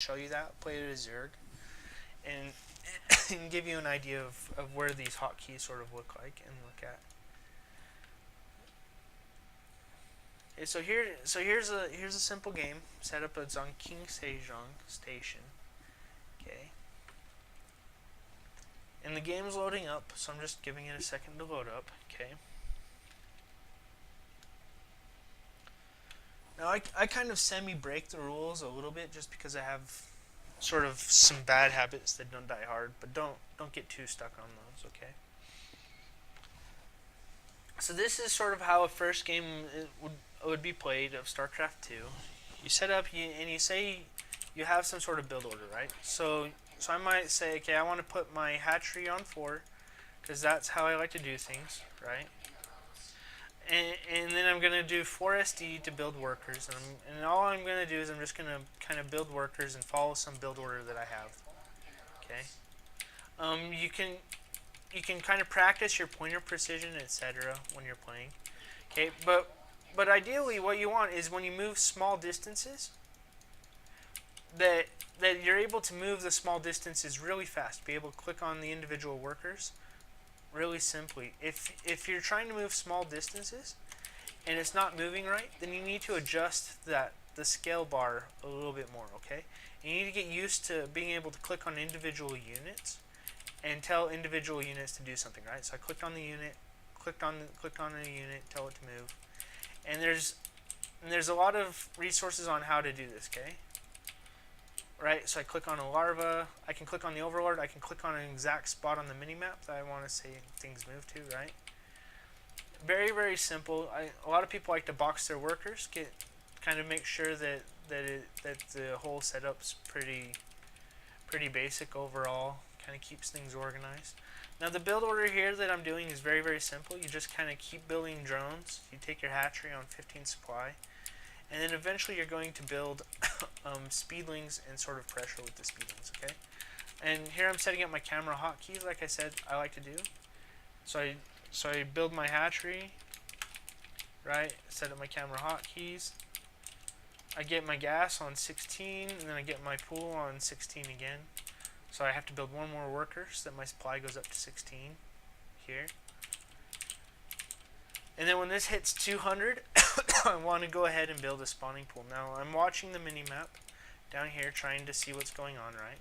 show you that, play it as Zerg, and, and give you an idea of where these hotkeys sort of look like and look at. Okay, here's a simple game. Setup it's on King Sejong Station. Okay. And the game's loading up, so I'm just giving it a second to load up. Okay. Now I kind of semi-break the rules a little bit just because I have sort of some bad habits that don't die hard, but don't get too stuck on those, okay? So this is sort of how a first game would be played of Starcraft 2. You set up and you say you have some sort of build order, right? So I might say, okay, I want to put my hatchery on 4 because that's how I like to do things, right? And then I'm going to do 4 SD to build workers. And all I'm going to do is I'm just going to kind of build workers and follow some build order that I have. Okay. You can kind of practice your pointer precision, etc. when you're playing. Okay, but ideally what you want is when you move small distances that you're able to move the small distances really fast. Be able to click on the individual workers really simply. If you're trying to move small distances and it's not moving right, then you need to adjust the scale bar a little bit more, okay? You need to get used to being able to click on individual units and tell individual units to do something, right? So I clicked on the unit, clicked on the unit, tell it to move. And there's a lot of resources on how to do this, okay? Right, so I click on a larva, I can click on the overlord, I can click on an exact spot on the minimap that I want to see things move to, right? Very, very simple. A lot of people like to box their workers, kind of make sure that the whole setup's pretty basic overall, kind of keeps things organized. Now the build order here that I'm doing is very, very simple. You just kind of keep building drones. You take your hatchery on 15 supply. And then eventually you're going to build speedlings and sort of pressure with the speedlings, okay? And here I'm setting up my camera hotkeys, like I said I like to do. So I build my hatchery, right? Set up my camera hotkeys. I get my gas on 16, and then I get my pool on 16 again. So I have to build one more worker so that my supply goes up to 16 here. And then when this hits 200, I want to go ahead and build a spawning pool. Now I'm watching the minimap down here trying to see what's going on, right?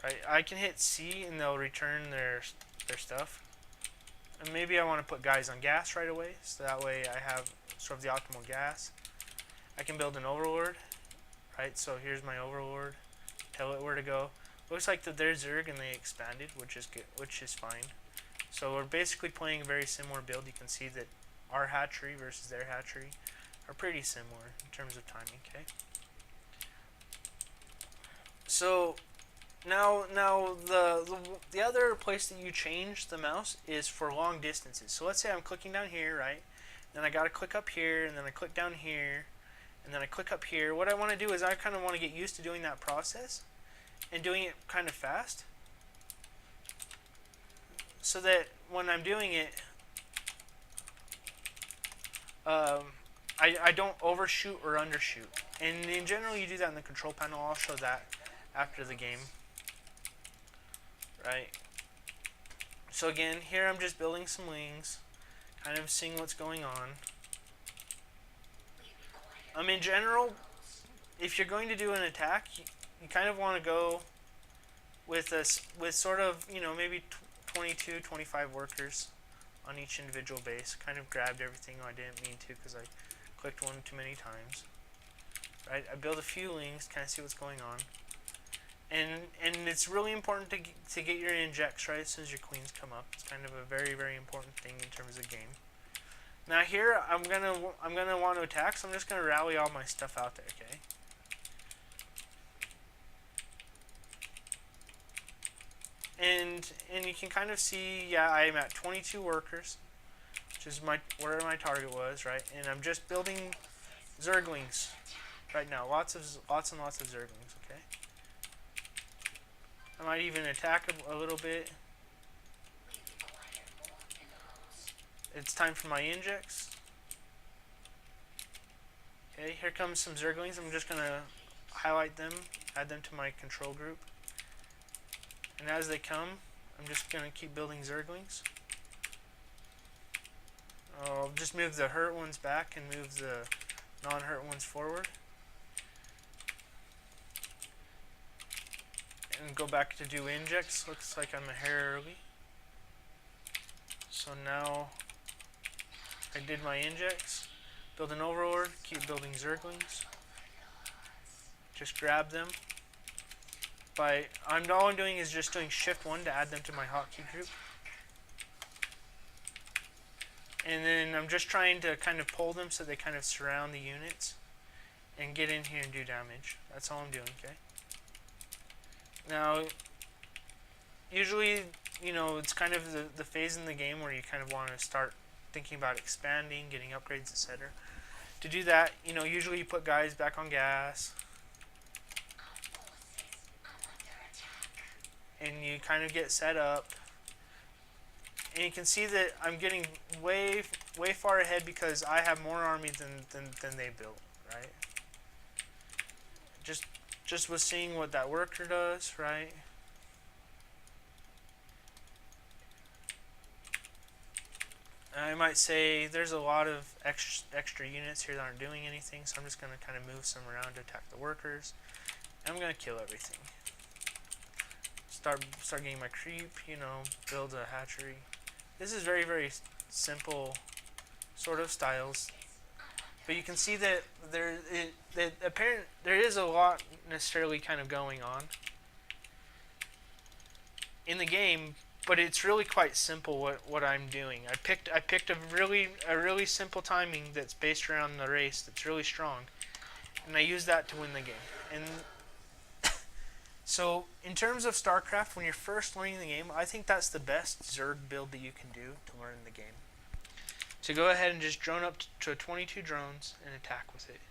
Right, I can hit C and they'll return their stuff. And maybe I want to put guys on gas right away, so that way I have sort of the optimal gas. I can build an overlord, right? So here's my overlord. Tell it where to go. Looks like that they're Zerg and they expanded, which is good, which is fine. So we're basically playing a very similar build. You can see that our hatchery versus their hatchery are pretty similar in terms of timing, okay? So now the other place that you change the mouse is for long distances. So let's say I'm clicking down here, right? Then I gotta click up here, and then I click down here, and then I click up here. What I want to do is I kind of want to get used to doing that process and doing it kind of fast, so that when I'm doing it, I don't overshoot or undershoot. And in general, you do that in the control panel. I'll show that after the game. Right. So again, here I'm just building some wings, kind of seeing what's going on. In general, if you're going to do an attack, you kind of want to go with sort of, you know, maybe 22, 25 workers on each individual base. Kind of grabbed everything. I didn't mean to because I clicked one too many times. Right? I build a few wings, kind of see what's going on. And it's really important to get your injects right as soon as your queens come up. It's kind of a very, very important thing in terms of game. Now here I'm gonna want to attack, so I'm just gonna rally all my stuff out there, okay? And you can kind of see, yeah, I'm at 22 workers, which is where my target was, right? And I'm just building Zerglings right now, lots and lots of Zerglings, okay? I might even attack a little bit. It's time for my injects. Okay, here comes some Zerglings. I'm just gonna highlight them, add them to my control group. And as they come, I'm just going to keep building Zerglings. I'll just move the hurt ones back and move the non-hurt ones forward. And go back to do injects. Looks like I'm a hair early. So now I did my injects. Build an overlord, keep building Zerglings. Just grab them. All I'm doing is just doing shift 1 to add them to my hotkey group. And then I'm just trying to kind of pull them so they kind of surround the units and get in here and do damage. That's all I'm doing, okay? Now, usually, you know, it's kind of the phase in the game where you kind of want to start thinking about expanding, getting upgrades, etc. To do that, you know, usually you put guys back on gas. And you kind of get set up. And you can see that I'm getting way far ahead because I have more army than they built, right? Just was seeing what that worker does, right? I might say there's a lot of extra units here that aren't doing anything, so I'm just going to kind of move some around to attack the workers. And I'm going to kill everything. Start getting my creep, you know, build a hatchery. This is very simple sort of styles. But you can see that there is a lot necessarily kind of going on in the game, but it's really quite simple what I'm doing. I picked a really simple timing that's based around the race that's really strong, and I use that to win the game. And so in terms of Starcraft, when you're first learning the game, I think that's the best Zerg build that you can do to learn the game. So go ahead and just drone up to 22 drones and attack with it.